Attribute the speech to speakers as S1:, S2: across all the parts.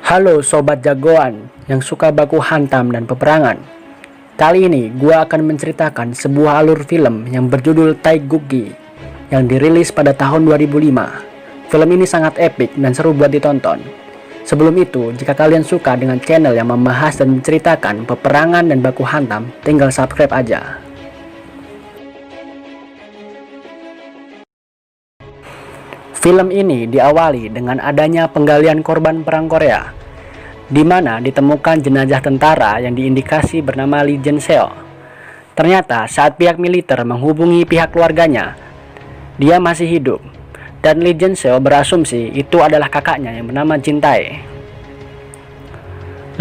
S1: Halo sobat jagoan yang suka baku hantam dan peperangan. Kali ini gue akan menceritakan sebuah alur film yang berjudul Taegukgi yang dirilis pada tahun 2005. Film ini sangat epik dan seru buat ditonton. Sebelum itu, jika kalian suka dengan channel yang membahas dan menceritakan peperangan dan baku hantam, tinggal subscribe aja. Film ini diawali dengan adanya penggalian korban perang Korea, di mana ditemukan jenazah tentara yang diindikasi bernama Lee Jin-seo. Ternyata saat pihak militer menghubungi pihak keluarganya, dia masih hidup, dan Lee Jin-seo berasumsi itu adalah kakaknya yang bernama Jin Tae.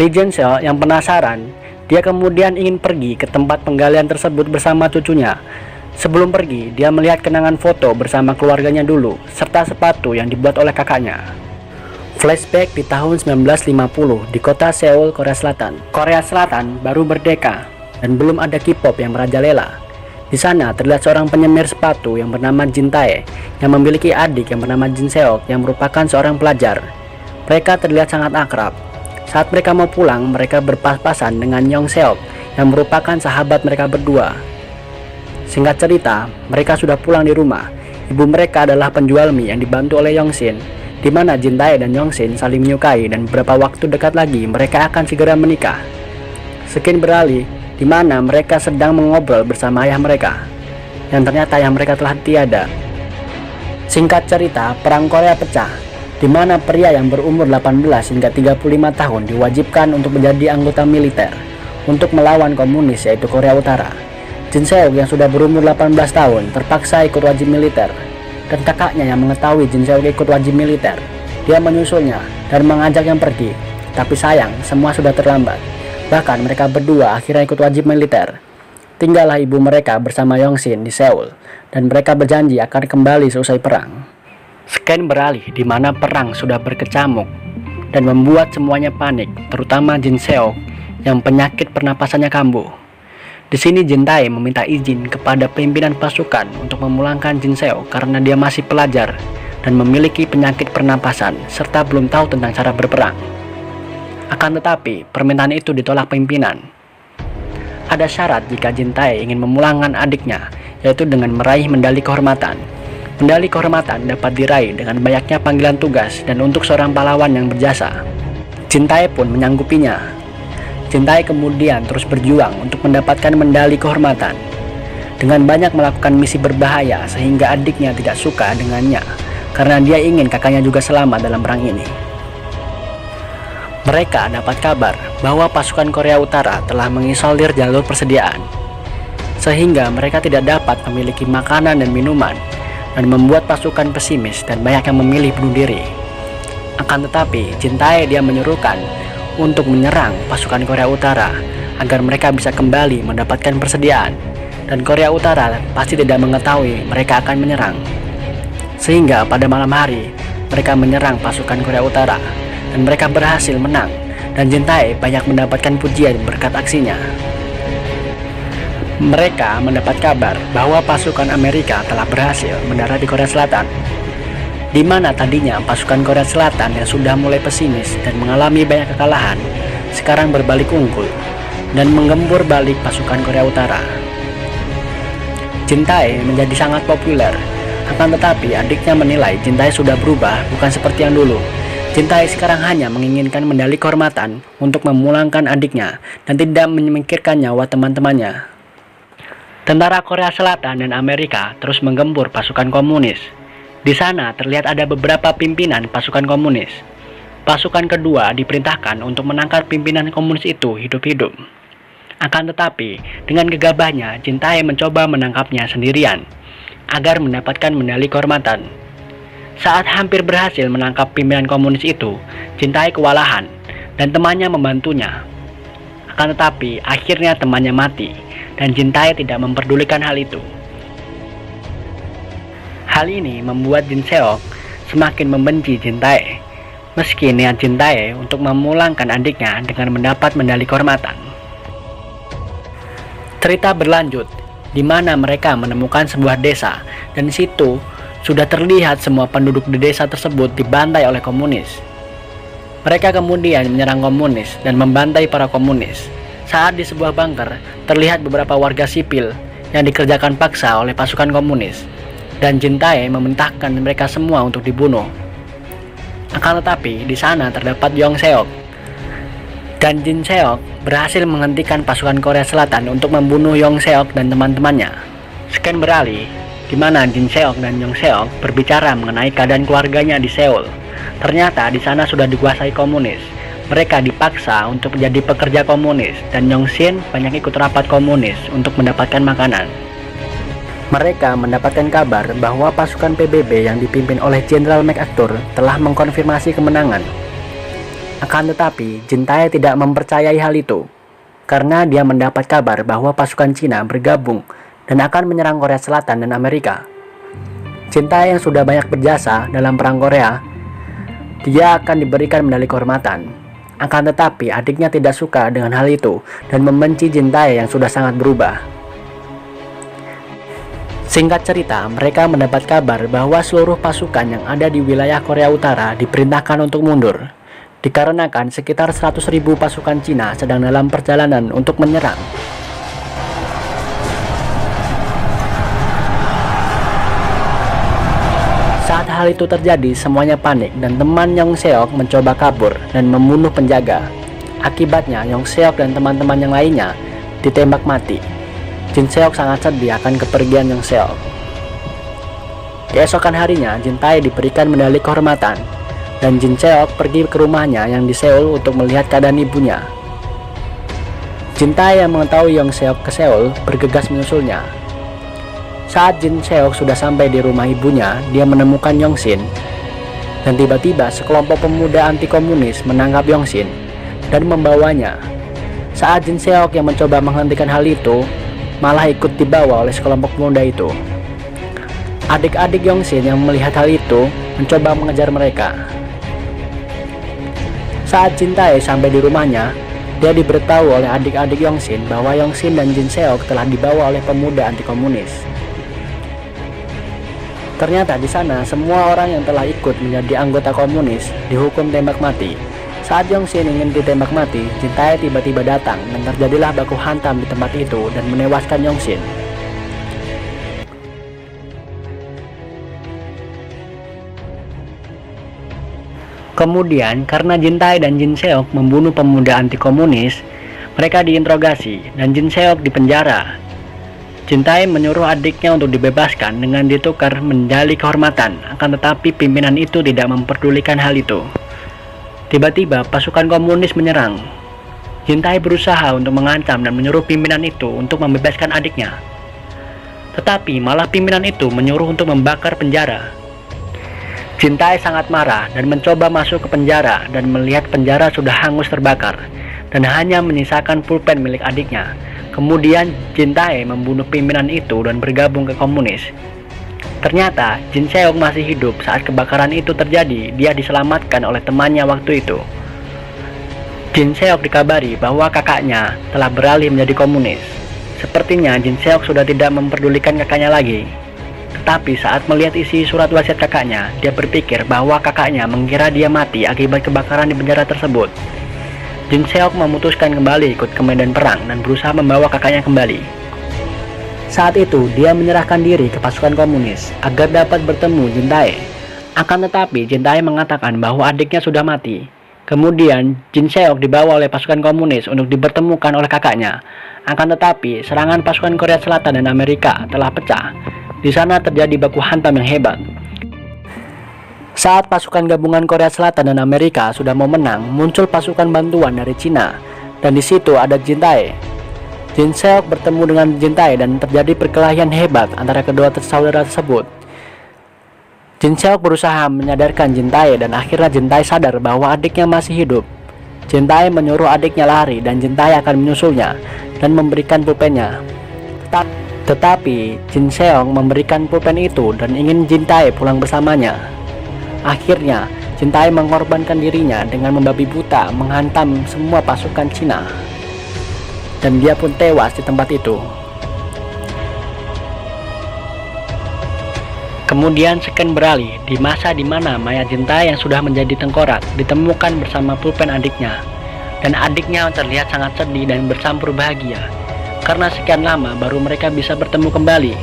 S1: Lee Jin-seo yang penasaran, dia kemudian ingin pergi ke tempat penggalian tersebut bersama cucunya. Sebelum pergi, dia melihat kenangan foto bersama keluarganya dulu, serta sepatu yang dibuat oleh kakaknya. Flashback di tahun 1950 di kota Seoul, Korea Selatan. Korea Selatan baru merdeka dan belum ada K-pop yang merajalela. Di sana terlihat seorang penyemir sepatu yang bernama Jin Tae yang memiliki adik yang bernama Jin Seok yang merupakan seorang pelajar. Mereka terlihat sangat akrab. Saat mereka mau pulang, mereka berpas-pasan dengan Yong Seok yang merupakan sahabat mereka berdua. Singkat cerita, mereka sudah pulang di rumah. Ibu mereka adalah penjual mie yang dibantu oleh Yong-shin, di mana Jin Tae dan Yong-shin saling menyukai dan beberapa waktu dekat lagi mereka akan segera menikah. Scene beralih di mana mereka sedang mengobrol bersama ayah mereka, yang ternyata ayah mereka telah tiada. Singkat cerita, perang Korea pecah, di mana pria yang berumur 18 hingga 35 tahun diwajibkan untuk menjadi anggota militer untuk melawan komunis yaitu Korea Utara. Jin Seok yang sudah berumur 18 tahun terpaksa ikut wajib militer, dan kakaknya yang mengetahui Jin Seok ikut wajib militer, dia menyusulnya dan mengajaknya pergi. Tapi sayang, semua sudah terlambat. Bahkan mereka berdua akhirnya ikut wajib militer. Tinggallah ibu mereka bersama Yong-shin di Seoul, dan mereka berjanji akan kembali seusai perang. Scene beralih di mana perang sudah berkecamuk dan membuat semuanya panik, terutama Jin Seok yang penyakit pernapasannya kambuh. Di sini Jin Tae meminta izin kepada pimpinan pasukan untuk memulangkan Jin Seok karena dia masih pelajar dan memiliki penyakit pernapasan serta belum tahu tentang cara berperang. Akan tetapi, permintaan itu ditolak pimpinan. Ada syarat jika Jin Tae ingin memulangkan adiknya, yaitu dengan meraih medali kehormatan. Medali kehormatan dapat diraih dengan banyaknya panggilan tugas dan untuk seorang pahlawan yang berjasa. Jin Tae pun menyanggupinya. Jin Tae kemudian terus berjuang untuk mendapatkan medali kehormatan dengan banyak melakukan misi berbahaya sehingga adiknya tidak suka dengannya karena dia ingin kakaknya juga selamat dalam perang ini. Mereka dapat kabar bahwa pasukan Korea Utara telah mengisolir jalur persediaan sehingga mereka tidak dapat memiliki makanan dan minuman, dan membuat pasukan pesimis dan banyak yang memilih bunuh diri. Akan tetapi Jin Tae dia menyuruhkan untuk menyerang pasukan Korea Utara agar mereka bisa kembali mendapatkan persediaan, dan Korea Utara pasti tidak mengetahui mereka akan menyerang. Sehingga pada malam hari mereka menyerang pasukan Korea Utara dan mereka berhasil menang, dan Jin Tae banyak mendapatkan pujian berkat aksinya. Mereka mendapat kabar bahwa pasukan Amerika telah berhasil mendarat di Korea Selatan, di mana tadinya pasukan Korea Selatan yang sudah mulai pesimis dan mengalami banyak kekalahan, sekarang berbalik unggul dan menggempur balik pasukan Korea Utara. Jin Tae menjadi sangat populer, akan tetapi adiknya menilai Jin Tae sudah berubah, bukan seperti yang dulu. Jin Tae sekarang hanya menginginkan medali kehormatan untuk memulangkan adiknya dan tidak memikirkan nyawa teman-temannya. Tentara Korea Selatan dan Amerika terus menggempur pasukan komunis. Di sana terlihat ada beberapa pimpinan pasukan komunis. Pasukan kedua diperintahkan untuk menangkap pimpinan komunis itu hidup-hidup. Akan tetapi, dengan gegabahnya Jin Tae mencoba menangkapnya sendirian agar mendapatkan medali kehormatan. Saat hampir berhasil menangkap pimpinan komunis itu, Jin Tae kewalahan dan temannya membantunya. Akan tetapi, akhirnya temannya mati dan Jin Tae tidak memperdulikan hal itu. Hal ini membuat Jin Seok semakin membenci Jin Tae, meski niat Jin Tae untuk memulangkan adiknya dengan mendapat medali kehormatan. Cerita berlanjut, di mana mereka menemukan sebuah desa, dan di situ sudah terlihat semua penduduk di desa tersebut dibantai oleh komunis. Mereka kemudian menyerang komunis dan membantai para komunis. Saat di sebuah bunker, terlihat beberapa warga sipil yang dikerjakan paksa oleh pasukan komunis, dan Jin Tae memerintahkan mereka semua untuk dibunuh. Akan tetapi, di sana terdapat Yong Seok, dan Jin Seok berhasil menghentikan pasukan Korea Selatan untuk membunuh Yong Seok dan teman-temannya. Scan beralih, di mana Jin Seok dan Yong Seok berbicara mengenai keadaan keluarganya di Seoul. Ternyata di sana sudah dikuasai komunis. Mereka dipaksa untuk menjadi pekerja komunis, dan Yong Shin banyak ikut rapat komunis untuk mendapatkan makanan. Mereka mendapatkan kabar bahwa pasukan PBB yang dipimpin oleh Jenderal MacArthur telah mengkonfirmasi kemenangan. Akan tetapi, Jin Tae tidak mempercayai hal itu, karena dia mendapat kabar bahwa pasukan Cina bergabung dan akan menyerang Korea Selatan dan Amerika. Jin Tae yang sudah banyak berjasa dalam perang Korea, dia akan diberikan medali kehormatan. Akan tetapi, adiknya tidak suka dengan hal itu dan membenci Jin Tae yang sudah sangat berubah. Singkat cerita, mereka mendapat kabar bahwa seluruh pasukan yang ada di wilayah Korea Utara diperintahkan untuk mundur, dikarenakan sekitar 100.000 pasukan Cina sedang dalam perjalanan untuk menyerang. Saat hal itu terjadi, semuanya panik dan teman Yong Seok mencoba kabur dan membunuh penjaga. Akibatnya, Yong Seok dan teman-teman yang lainnya ditembak mati. Jin Seok sangat sedih akan kepergian Yong Seok. Keesokan harinya, Jin Tae diberikan medali kehormatan, dan Jin Seok pergi ke rumahnya yang di Seoul untuk melihat keadaan ibunya. Jin Tae yang mengetahui Yong Seok ke Seoul bergegas menyusulnya. Saat Jin Seok sudah sampai di rumah ibunya, dia menemukan Yong Shin. Dan tiba-tiba sekelompok pemuda anti-komunis menangkap Yong Shin dan membawanya. Saat Jin Seok yang mencoba menghentikan hal itu, malah ikut dibawa oleh sekelompok pemuda itu. Adik-adik Yong Shin yang melihat hal itu mencoba mengejar mereka. Saat Jin Tae sampai di rumahnya, dia diberitahu oleh adik-adik Yong Shin bahwa Yong Shin dan Jin Seok telah dibawa oleh pemuda anti-komunis. Ternyata di sana semua orang yang telah ikut menjadi anggota komunis dihukum tembak mati. Saat Yong Shin ingin ditembak mati, Jin Tae tiba-tiba datang dan terjadilah baku hantam di tempat itu dan menewaskan Yong Shin. Kemudian, karena Jin Tae dan Jin Seok membunuh pemuda anti-komunis, mereka diinterogasi dan Jin Seok dipenjara. Jin Tae menyuruh adiknya untuk dibebaskan dengan ditukar medali kehormatan, akan tetapi pimpinan itu tidak memperdulikan hal itu. Tiba-tiba pasukan komunis menyerang. Jin Tae berusaha untuk mengancam dan menyuruh pimpinan itu untuk membebaskan adiknya. Tetapi malah pimpinan itu menyuruh untuk membakar penjara. Jin Tae sangat marah dan mencoba masuk ke penjara dan melihat penjara sudah hangus terbakar dan hanya menyisakan pulpen milik adiknya. Kemudian Jin Tae membunuh pimpinan itu dan bergabung ke komunis. Ternyata Jin Seok masih hidup saat kebakaran itu terjadi. Dia diselamatkan oleh temannya waktu itu. Jin Seok dikabari bahwa kakaknya telah beralih menjadi komunis. Sepertinya Jin Seok sudah tidak memperdulikan kakaknya lagi. Tetapi saat melihat isi surat wasiat kakaknya, dia berpikir bahwa kakaknya mengira dia mati akibat kebakaran di penjara tersebut. Jin Seok memutuskan kembali ikut ke medan perang dan berusaha membawa kakaknya kembali. Saat itu, dia menyerahkan diri ke pasukan komunis agar dapat bertemu Jin Tae. Akan tetapi, Jin Tae mengatakan bahwa adiknya sudah mati. Kemudian, Jin Seok dibawa oleh pasukan komunis untuk dipertemukan oleh kakaknya. Akan tetapi, serangan pasukan Korea Selatan dan Amerika telah pecah. Di sana terjadi baku hantam yang hebat. Saat pasukan gabungan Korea Selatan dan Amerika sudah mau menang, muncul pasukan bantuan dari Cina, dan di situ ada Jin Tae. Jin Seok bertemu dengan Jin Tae dan terjadi perkelahian hebat antara kedua saudara tersebut. Jin Seok berusaha menyadarkan Jin Tae dan akhirnya Jin Tae sadar bahwa adiknya masih hidup. Jin Tae menyuruh adiknya lari dan Jin Tae akan menyusulnya dan memberikan pulpennya. Tetapi Jin Seok memberikan pulpen itu dan ingin Jin Tae pulang bersamanya. Akhirnya, Jin Tae mengorbankan dirinya dengan membabi buta menghantam semua pasukan Cina. Dan dia pun tewas di tempat itu. Kemudian scan beralih di masa di mana mayat Jinta yang sudah menjadi tengkorak ditemukan bersama pulpen adiknya. Dan adiknya terlihat sangat sedih dan bercampur bahagia. Karena sekian lama baru mereka bisa bertemu kembali,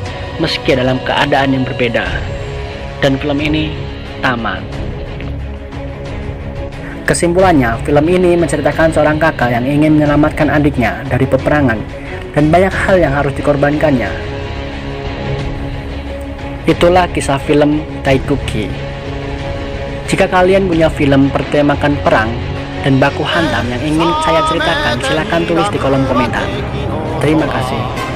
S1: meski dalam keadaan yang berbeda. Dan film ini tamat. Kesimpulannya, film ini menceritakan seorang kakak yang ingin menyelamatkan adiknya dari peperangan dan banyak hal yang harus dikorbankannya. Itulah kisah film Taikuki. Jika kalian punya film bertemakan perang dan baku hantam yang ingin saya ceritakan, silakan tulis di kolom komentar. Terima kasih.